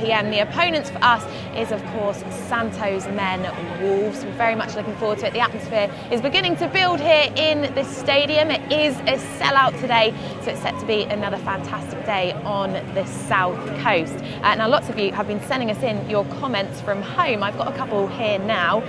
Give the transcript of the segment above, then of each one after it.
PM. The opponents for us is, of course, Santos men Wolves. We're very much looking forward to it. The atmosphere is beginning to build here in this stadium. It is a sellout today, so it's set to be another fantastic day on the south coast. Now, lots of you have been sending us in your comments from home. I've got a couple here now.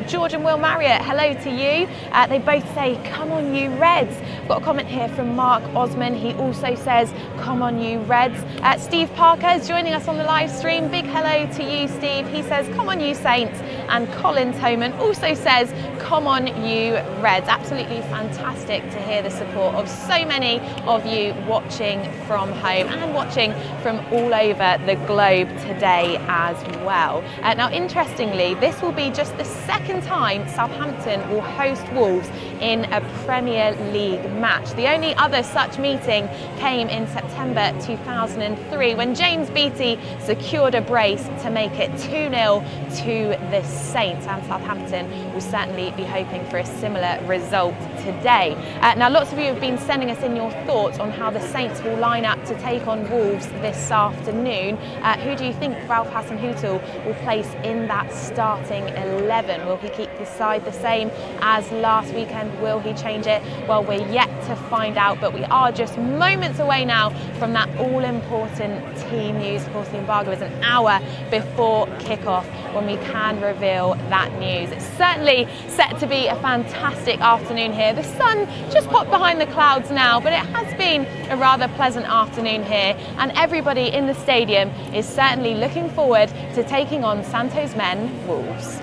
George and Will Marriott, hello to you. They both say, "Come on you Reds." I've got a comment here from Mark Osman. He also says, "Come on you Reds." Steve Parker is joining us on the live stream. Big hello to you, Steve. He says, "Come on you Saints." And Colin Toman also says, "Come on you Reds." Absolutely fantastic to hear the support of so many of you watching from home and watching from all over the globe today as well. Now, interestingly, this will be just the second time Southampton will host Wolves in a Premier League match. The only other such meeting came in September 2003 when James Beattie secured a brace to make it 2-0 to the Saints, and Southampton will certainly be hoping for a similar result today. Now, lots of you have been sending us in your thoughts on how the Saints will line up to take on Wolves this afternoon. Who do you think Ralph Hasenhüttl will place in that starting 11? Will he keep the side the same as last weekend? Will he change it? Well, we're yet to find out, but we are just moments away now from that all-important team news. Of course, the embargo is an hour before kick-off when we can reveal that news. It's certainly set to be a fantastic afternoon here. The sun just popped behind the clouds now, but it has been a rather pleasant afternoon here, and everybody in the stadium is certainly looking forward to taking on Santos men Wolves.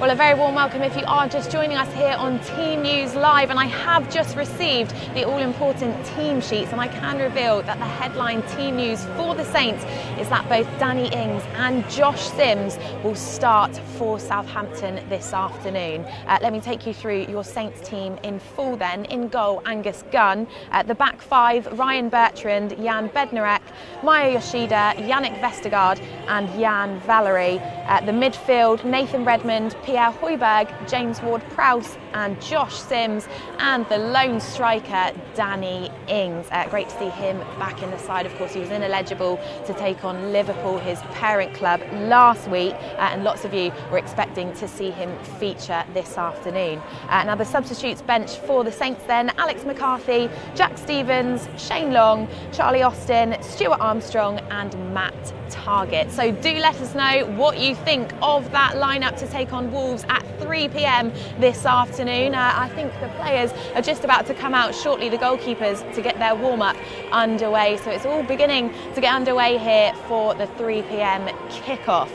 Well, a very warm welcome if you are just joining us here on Team News Live, and I have just received the all-important team sheets, and I can reveal that the headline team news for the Saints is that both Danny Ings and Josh Sims will start for Southampton this afternoon. Let me take you through your Saints team in full then. In goal, Angus Gunn. The back five, Ryan Bertrand, Jan Bednarek, Maya Yoshida, Yannick Vestergaard and Jan Valery. The midfield, Nathan Redmond, Pierre Højbjerg, James Ward-Prowse and Josh Sims, and the lone striker Danny Ings. Great to see him back in the side. Of course, he was ineligible to take on Liverpool, his parent club, last week, and lots of you were expecting to see him feature this afternoon. Now, the substitutes bench for the Saints then: Alex McCarthy, Jack Stevens, Shane Long, Charlie Austin, Stuart Armstrong and Matt Targett. So do let us know what you think of that lineup to take on Wolves at 3 PM this afternoon. I think the players are just about to come out shortly, the goalkeepers, to get their warm-up underway. So it's all beginning to get underway here for the 3 PM kickoff.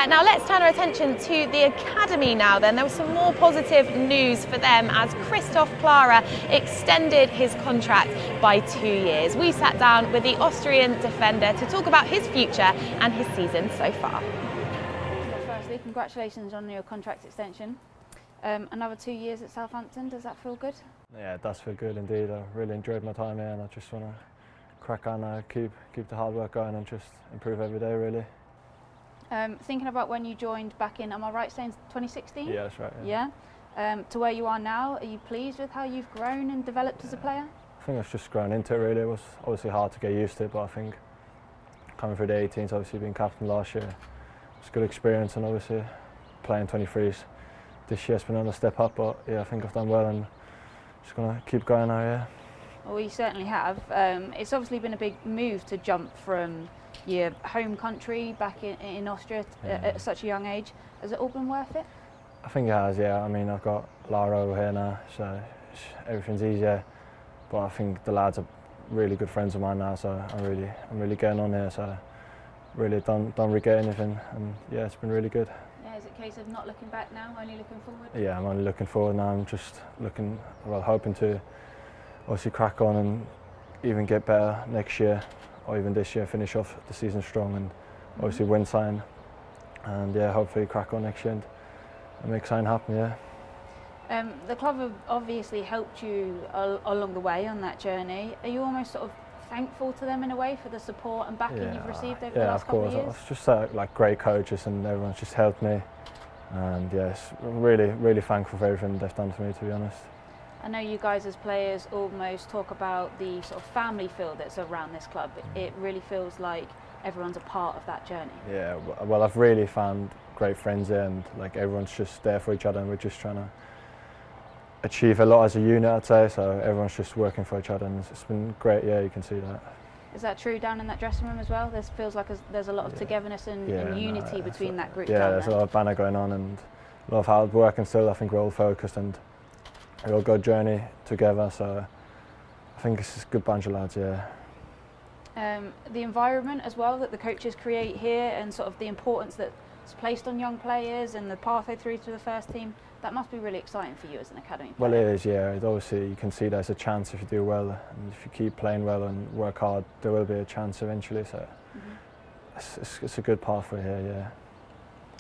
Now let's turn our attention to the academy now then. There was some more positive news for them as Christoph Clara extended his contract by 2 years. We sat down with the Austrian defender to talk about his future and his season so far. Firstly, congratulations on your contract extension. Another 2 years at Southampton, does that feel good? Yeah, it does feel good indeed. I really enjoyed my time here, and I just want to crack on, keep the hard work going and just improve every day really. Thinking about when you joined back in, am I right saying 2016? Yeah, that's right. Yeah. To where you are now, are you pleased with how you've grown and developed as a player? I think I've just grown into it really. It was obviously hard to get used to it, but I think coming through the 18s, obviously being captain last year, it's a good experience, and obviously playing 23s this year's been on a step up, but yeah, I think I've done well and just going to keep going now, yeah. Well, we certainly have. It's obviously been a big move to jump from your home country back in Austria at such a young age. Has it all been worth it? I think it has, yeah. I mean, I've got Lara over here now, so everything's easier. But I think the lads are really good friends of mine now, so I'm really getting on here. So really don't regret anything, and yeah, it's been really good. Yeah, is it a case of not looking back now, only looking forward? Yeah, I'm only looking forward now. I'm just hoping to obviously crack on and even get better next year, or even this year, finish off the season strong and obviously win something. And yeah, hopefully crack on next year and make something happen, yeah. The club have obviously helped you along the way on that journey. Are you almost sort of thankful to them in a way for the support and backing you've received over the last couple of years? Yeah, of course. It's just like great coaches, and everyone's just helped me. And yes, really thankful for everything they've done for me, to be honest. I know you guys as players almost talk about the sort of family feel that's around this club. It really feels like everyone's a part of that journey. Yeah, well, I've really found great friends here, and like everyone's just there for each other, and we're just trying to achieve a lot as a unit, I'd say. So everyone's just working for each other, and it's been great. Yeah, you can see that. Is that true down in that dressing room as well? There feels like there's a lot of togetherness and unity between that group. Yeah, there's a lot of banter going on and a lot of hard work, and still I think we're all focused and we all got a journey together. So I think it's a good bunch of lads. Yeah. The environment as well that the coaches create here, and sort of the importance that's placed on young players and the pathway through to the first team, that must be really exciting for you as an academy player. Well, it is, yeah. Obviously, you can see there's a chance if you do well, and if you keep playing well and work hard, there will be a chance eventually. So it's a good pathway here,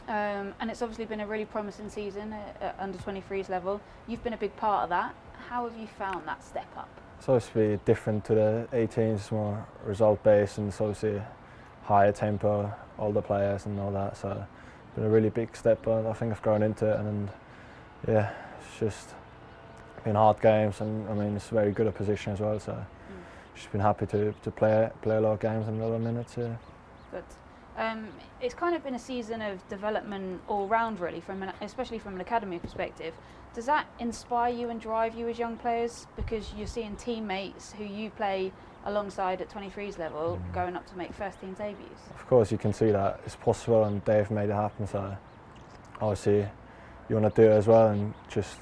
yeah. And it's obviously been a really promising season at under 23s level. You've been a big part of that. How have you found that step up? It's obviously different to the 18s, it's more result based, and it's obviously higher tempo, older players and all that. So it's been a really big step, but I think I've grown into it, and yeah, it's just been hard games, and I mean it's a very good a position as well. So just been happy to play a lot of games and a lot of minutes. Yeah. Good. It's kind of been a season of development all round, really, especially from an academy perspective. Does that inspire you and drive you as young players, because you're seeing teammates who you play alongside at 23s level going up to make first team debuts? Of course, you can see that it's possible, and they've made it happen. So obviously you want to do it as well and just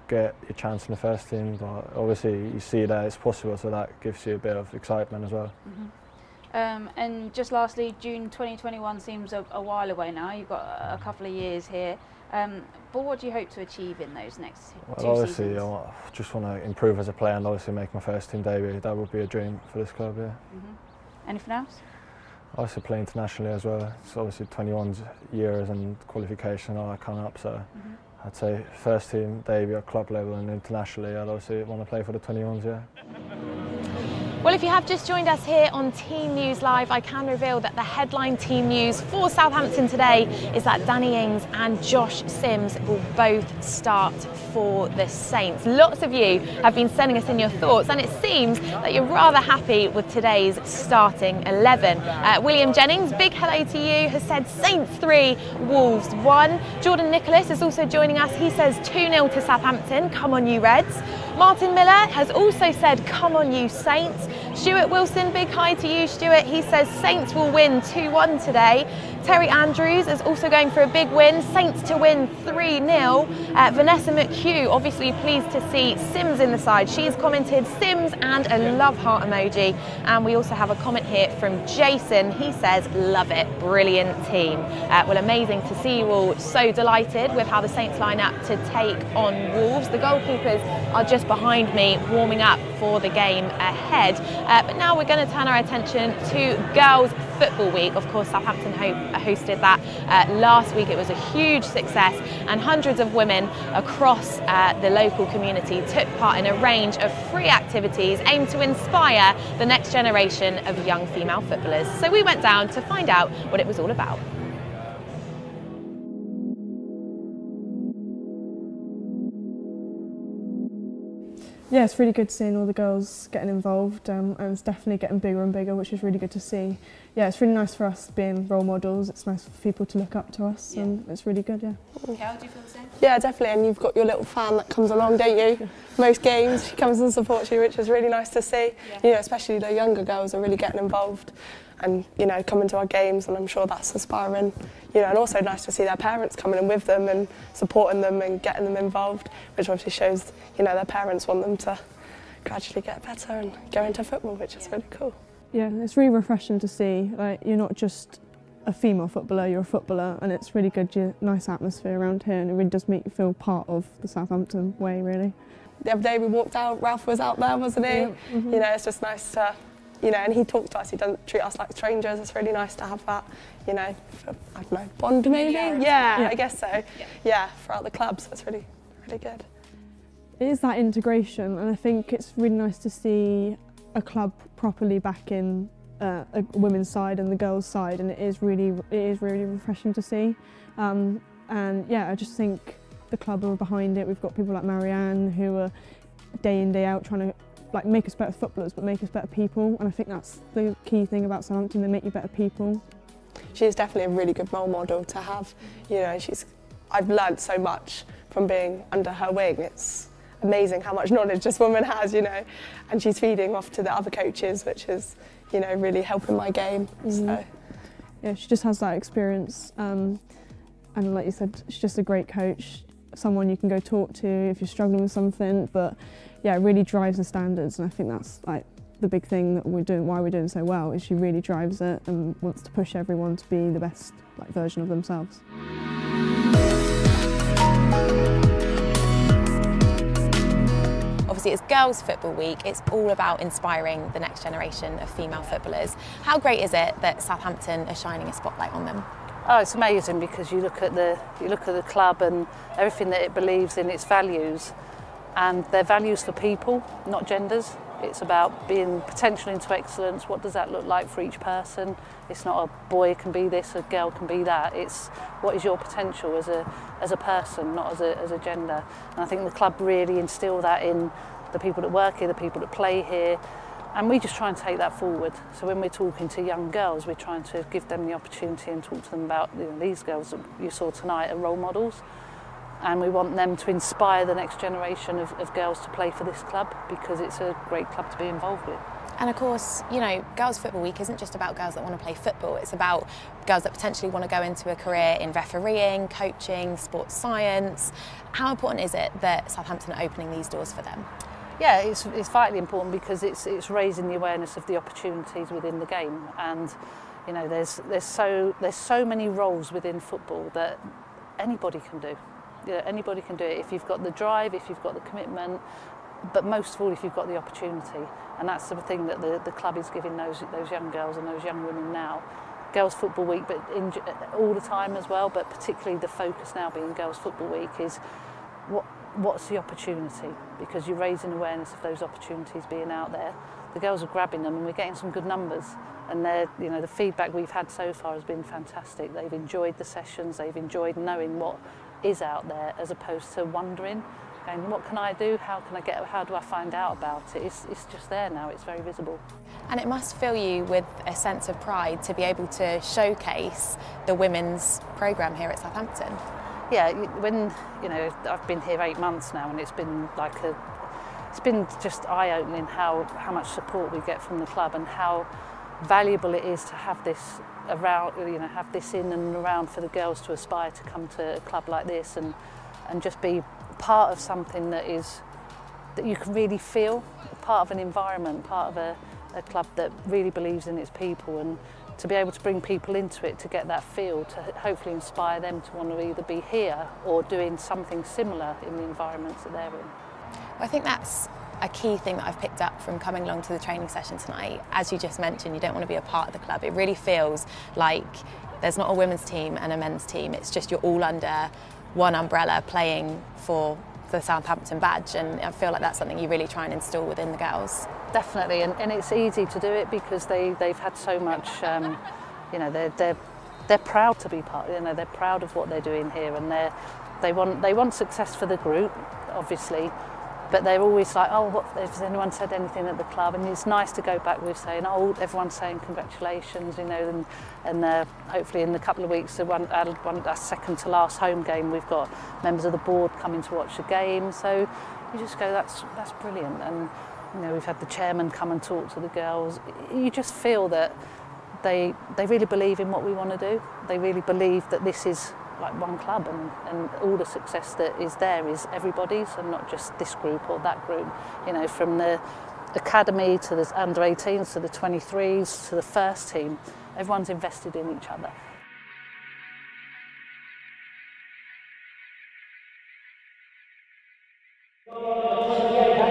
get your chance in the first team. But obviously you see that it's possible, so that gives you a bit of excitement as well. And just lastly, June 2021 seems a while away now. You've got a couple of years here. But what do you hope to achieve in those next two obviously, seasons? I just want to improve as a player and obviously make my first team debut. That would be a dream for this club, yeah. Anything else? Obviously play internationally as well. It's obviously 21 years and qualification and all that coming up. So I'd say first team debut at club level and internationally, I'd obviously want to play for the 21s, yeah. Well, if you have just joined us here on Team News Live, I can reveal that the headline team news for Southampton today is that Danny Ings and Josh Sims will both start for the Saints. Lots of you have been sending us in your thoughts, and it seems that you're rather happy with today's starting 11. William Jennings, big hello to you, has said Saints 3, Wolves 1. Jordan Nicholas is also joining us. He says 2-0 to Southampton. Come on, you Reds. Martin Miller has also said, come on you Saints. Stuart Wilson, big hi to you Stuart. He says Saints will win 2-1 today. Terry Andrews is also going for a big win. Saints to win 3-0. Vanessa McHugh, obviously pleased to see Sims in the side. She's commented Sims and a love heart emoji. And we also have a comment here from Jason. He says, love it, brilliant team. Well, amazing to see you all so delighted with how the Saints line up to take on Wolves. The goalkeepers are just behind me warming up for the game ahead. But now we're going to turn our attention to Girls Football Week. Of course, Southampton hosted that last week. It was a huge success, and hundreds of women across the local community took part in a range of free activities aimed to inspire the next generation of young female footballers. So we went down to find out what it was all about. Yeah, it's really good seeing all the girls getting involved, and it's definitely getting bigger and bigger, which is really good to see. Yeah, it's really nice for us being role models. It's nice for people to look up to us, and it's really good, yeah. Kel, do you feel the same? Yeah, definitely, and you've got your little fan that comes along, don't you? Most games, she comes and supports you, which is really nice to see. Yeah. You know, especially the younger girls are really getting involved and, you know, coming to our games, and I'm sure that's inspiring. You know, and also nice to see their parents coming in with them and supporting them and getting them involved, which obviously shows, you know, their parents want them to gradually get better and go into football, which is really cool. Yeah, it's really refreshing to see. Like, you're not just a female footballer, you're a footballer, and it's really good, nice atmosphere around here, and it really does make you feel part of the Southampton way, really. The other day we walked out, Ralph was out there, wasn't he? Yeah. Mm-hmm. You know, it's just nice to, you know, and he talked to us, he doesn't treat us like strangers. It's really nice to have that, you know, I don't know, bond maybe? Yeah, I guess so. Yeah, throughout the club, so it's really, really good. It is that integration, and I think it's really nice to see a club properly back in a women's side and the girls' side, and it is really refreshing to see. And yeah, I just think the club are behind it. We've got people like Marianne who are day in, day out trying to like make us better footballers, but make us better people. And I think that's the key thing about Southampton, they make you better people. She is definitely a really good role model to have. You know, I've learnt so much from being under her wing. It's amazing how much knowledge this woman has, you know, and she's feeding off to the other coaches, which is, you know, really helping my game. So. Yeah, she just has that experience, and like you said, she's just a great coach, someone you can go talk to if you're struggling with something. But yeah, it really drives the standards, and I think that's like the big thing that we're doing, why we're doing so well, is she really drives it and wants to push everyone to be the best like version of themselves. Obviously, it's Girls Football Week. It's all about inspiring the next generation of female footballers. How great is it that Southampton are shining a spotlight on them? Oh, it's amazing, because you look at the club and everything that it believes in, its values, and their values for people, not genders. It's about being potential into excellence. What does that look like for each person? It's not a boy can be this, a girl can be that. It's what is your potential as a person, not as a gender. And I think the club really instill that in the people that work here, the people that play here, and we just try and take that forward. So when we're talking to young girls, we're trying to give them the opportunity and talk to them about, you know, these girls that you saw tonight are role models. And we want them to inspire the next generation of girls to play for this club, because it's a great club to be involved with. And of course, you know, Girls Football Week isn't just about girls that want to play football, it's about girls that potentially want to go into a career in refereeing, coaching, sports science. How important is it that Southampton are opening these doors for them? Yeah, it's vitally important, because it's raising the awareness of the opportunities within the game. And you know, there's so many roles within football that anybody can do. You know, anybody can do it if you've got the drive, if you've got the commitment, but most of all if you've got the opportunity. And that's the thing that the club is giving those young girls and those young women now. Girls Football Week, but all the time as well, but particularly the focus now being Girls Football Week is what's the opportunity, because you're raising awareness of those opportunities being out there. The girls are grabbing them, and we're getting some good numbers, and you know, the feedback we've had so far has been fantastic. They've enjoyed the sessions, they've enjoyed knowing what is out there, as opposed to wondering, going, what can I do, how do I find out about it? It's just there now, it's very visible. And it must fill you with a sense of pride to be able to showcase the women's programme here at Southampton. Yeah, when, you know, I've been here 8 months now, and it's been just eye-opening how much support we get from the club, and how valuable it is to have this around, you know, have this in and around for the girls to aspire to come to a club like this and just be part of something that you can really feel, part of an environment, part of a club that really believes in its people, and to be able to bring people into it to get that feel, to hopefully inspire them to want to either be here or doing something similar in the environments that they're in. Well, I think that's a key thing that I've picked up from coming along to the training session tonight. As you just mentioned, you don't want to be a part of the club. It really feels like there's not a women's team and a men's team. It's just you're all under one umbrella playing for the Southampton badge, and I feel like that's something you really try and instill within the girls. Definitely, and it's easy to do it because they've had so much, you know, they're proud to be part, you know, they're proud of what they're doing here, and they want success for the group, obviously, but they're always like, oh, what, has anyone said anything at the club? And it's nice to go back with saying, oh, everyone's saying congratulations, you know, and hopefully in a couple of weeks, our second to last home game, we've got members of the board coming to watch the game. So you just go, that's brilliant. And you know, we've had the chairman come and talk to the girls. You just feel that they really believe in what we want to do. They really believe that this is like one club, and all the success that is there is everybody's and not just this group or that group. You know, from the academy to the under 18s to the 23s to the first team, everyone's invested in each other.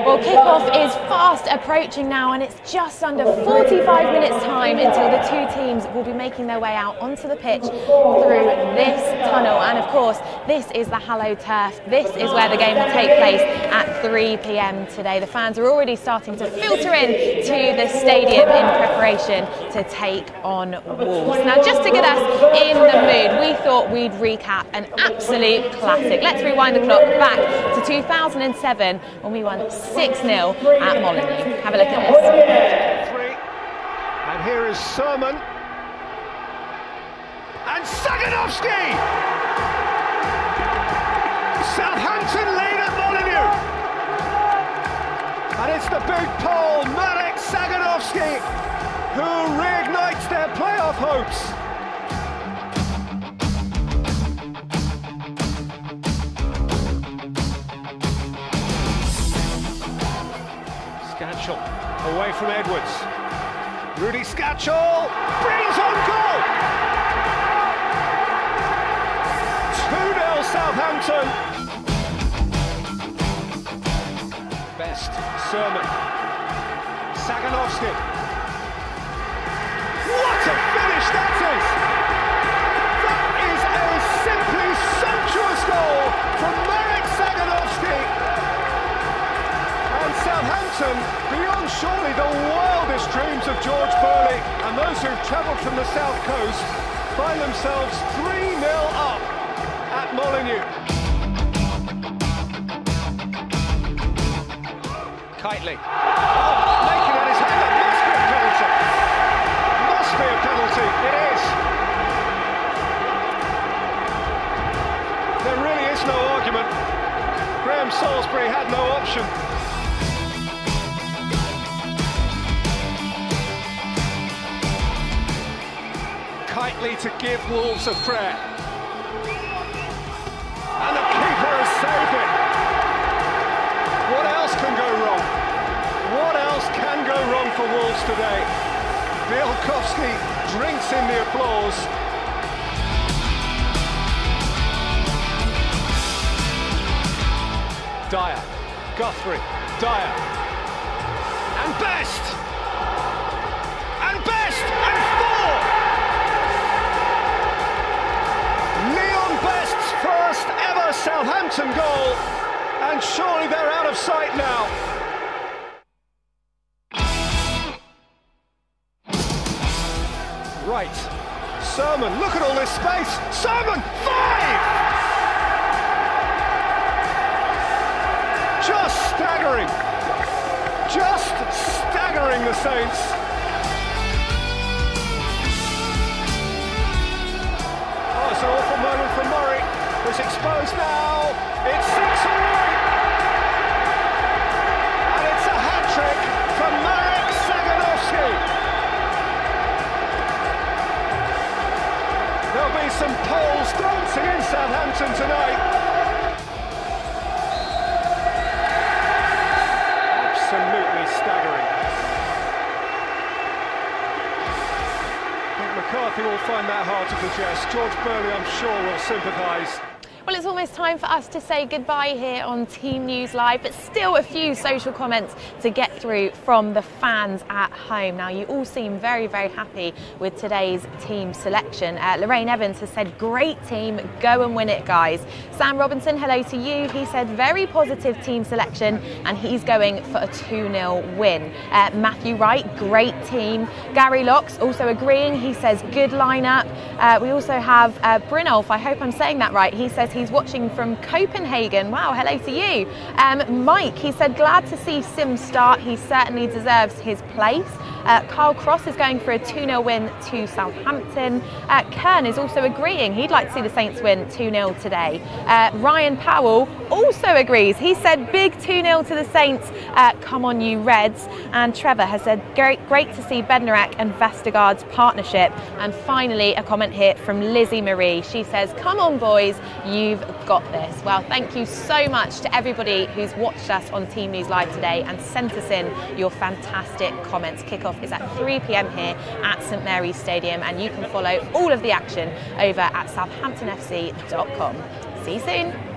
Well, kick-off is fast approaching now, and it's just under 45 minutes time until the two teams will be making their way out onto the pitch through this tunnel. And of course, this is the hallowed turf. This is where the game will take place at 3 p.m. today. The fans are already starting to filter in to the stadium in preparation to take on Wolves. Now, just to get us in the mood, we thought we'd recap an absolute classic. Let's rewind the clock back to 2007 when we won 6-0 at Molineux. Have a look at this. And here is Sermon. And Saganovsky! Southampton lead at Molineux. And it's the big Pole, Marek Saganovsky, who reignites their playoff hopes. Scatchell away from Edwards. Rudy Scatchell brings on goal! 2-0 Southampton. Best, Sermon. Saganovsky. What a finish that is! That is a simply sumptuous goal from Marek Saganovsky. And Southampton, beyond surely the wildest dreams of George Burley, and those who've travelled from the south coast, find themselves 3-0 up at Molineux. Kitely. Oh, making at his hand. That must be a penalty. Must be a penalty. It is. There really is no argument. Graham Salisbury had no option. Kitely to give Wolves a prayer. And the keeper has saved it. What else can go wrong? What else can go wrong for Wolves today? Bielkowski drinks in the applause. Dyer, Guthrie, Dyer. And Best! And Best! And 4! Leon Best's first ever Southampton goal, and surely they're out of sight now. Right, Sermon, look at all this space. Sermon, 5! Just staggering the Saints. Oh, it's an awful moment for Murray. It's exposed now. It's 6-all. And it's a hat-trick from Marek Saganovsky. There'll be some poles dancing in Southampton tonight. Absolutely staggering. I think McCarthy will find that hard to digest. George Burley, I'm sure, will sympathise. Well, it's almost time for us to say goodbye here on Team News Live, but still a few social comments to get through from the fans at home. Now, you all seem very, very happy with today's team selection. Lorraine Evans has said, great team, go and win it, guys. Sam Robinson, hello to you. He said, very positive team selection, and he's going for a 2-0 win. Matthew Wright, great team. Gary Locks also agreeing. He says, good lineup. We also have Brynolf, I hope I'm saying that right. He says he's watching from Copenhagen. Wow, hello to you. Mike, he said, glad to see Sim start. He certainly deserves his place. Carl Cross is going for a 2-0 win to Southampton. Kern is also agreeing. He'd like to see the Saints win 2-0 today. Ryan Powell also agrees. He said big 2-0 to the Saints. Come on you Reds. And Trevor has said great to see Bednarek and Vestergaard's partnership. And finally a comment here from Lizzie Marie. She says, come on boys, you've got this. Well, thank you so much to everybody who's watched us on Team News Live today and sent us in your fantastic comments. Kickoff is at 3 p.m. here at St Mary's Stadium, and you can follow all of the action over at southamptonfc.com. See you soon.